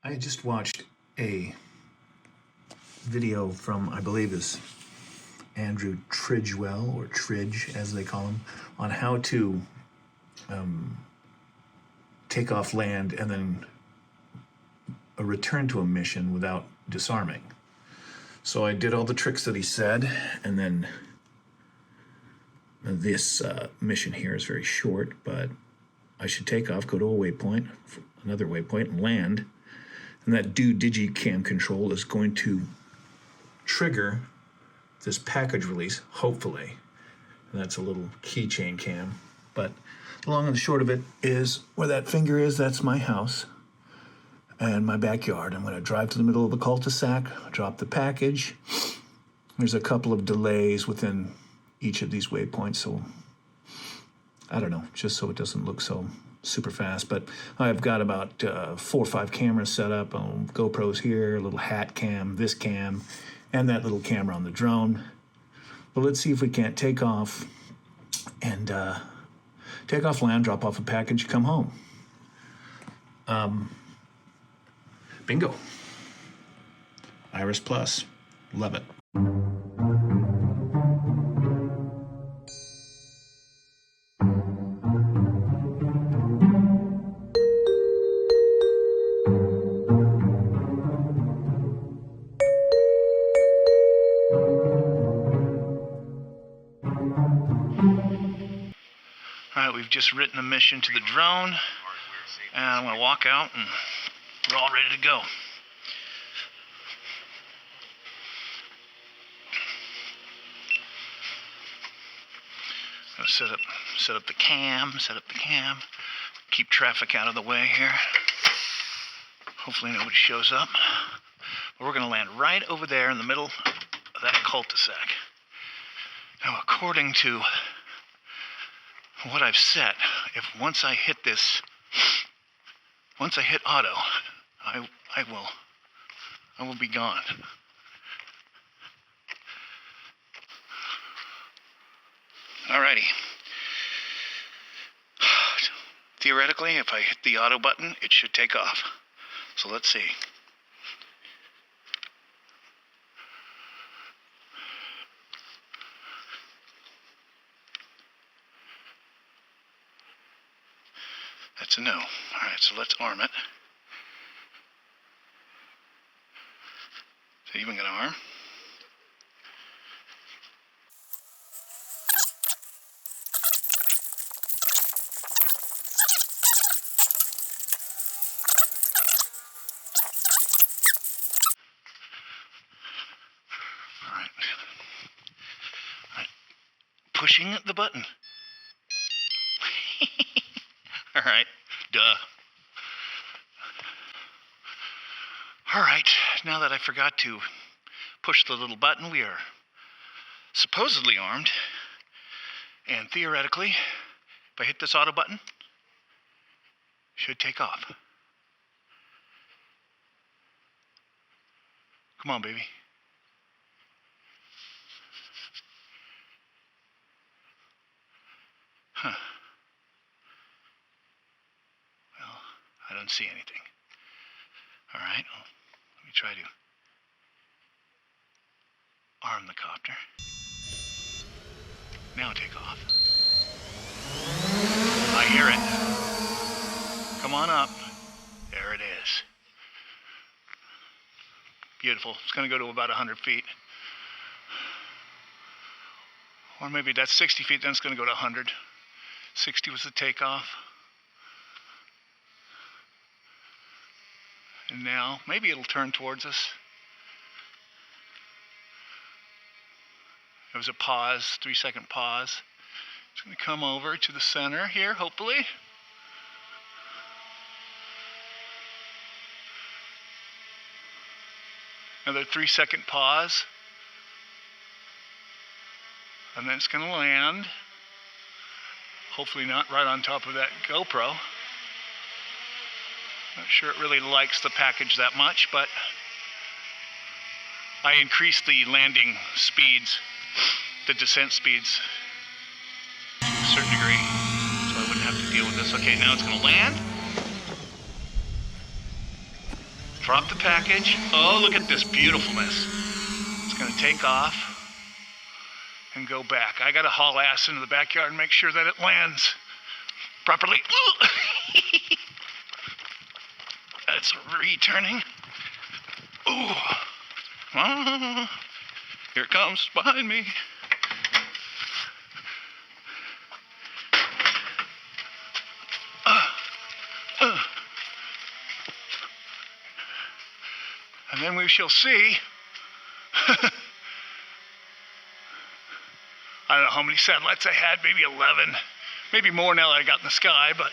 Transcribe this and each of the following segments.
I just watched a video from, I believe is Andrew Tridgwell, or TRIDGE as they call him, on how to take off land and then return to a mission without disarming. So I did all the tricks that he said, and then this mission here is very short, but I should take off, go to a waypoint, another waypoint, and land. And that do digicam control is going to trigger this package release, hopefully. And that's a little keychain cam. But the long and the short of it is, where that finger is, that's my house and my backyard. I'm going to drive to the middle of the cul-de-sac, drop the package. There's a couple of delays within each of these waypoints, so I don't know, just so it doesn't look so super fast. But I've got about 4 or 5 cameras set up. GoPros here, a little hat cam, this cam, and that little camera on the drone. But let's see if we can't take off and take off land, drop off a package, come home. Bingo. Iris Plus. Love it. Alright, we've just written a mission to the drone, and I'm going to walk out and we're all ready to go. I'm going to set up the cam, keep traffic out of the way here. Hopefully nobody shows up. But we're going to land right over there in the middle of that cul-de-sac. Now, according to what I've set, if once I hit auto, I will be gone. Alrighty. Theoretically, if I hit the auto button, it should take off. So let's see. That's a no. Alright, so let's arm it. Is it even gonna arm? Alright. Pushing the button. Alright, duh. Alright, now that I forgot to push the little button, we are supposedly armed. And theoretically, if I hit this auto button, it should take off. Come on, baby. Huh. Well, I don't see anything. All right, well, let me try to arm the copter. Now take off. I hear it. Come on up. There it is. Beautiful. It's going to go to about 100 feet. Or maybe that's 60 feet, then it's going to go to 100. 60 was the takeoff. And now, maybe it'll turn towards us. There was a pause, 3-second pause. It's going to come over to the center here, hopefully. Another 3-second pause. And then it's going to land. Hopefully not right on top of that GoPro. Not sure it really likes the package that much, but I increased the landing speeds, the descent speeds, to a certain degree, so I wouldn't have to deal with this. Okay, now it's going to land. Drop the package. Oh, look at this beautifulness. It's going to take off and go back. I got to haul ass into the backyard and make sure that it lands properly. It's returning. Ooh. Here it comes behind me. And then we shall see. I don't know how many satellites I had, maybe 11. Maybe more now that I got in the sky, but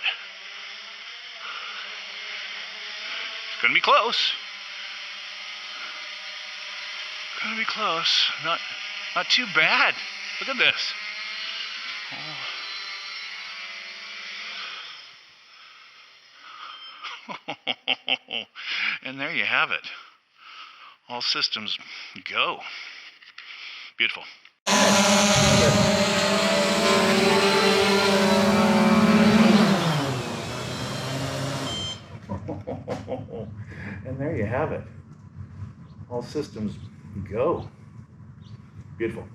it's gonna be close. Gonna be close. Not too bad. Look at this. Oh. And there you have it. All systems go. Beautiful. And there you have it. All systems go. Beautiful.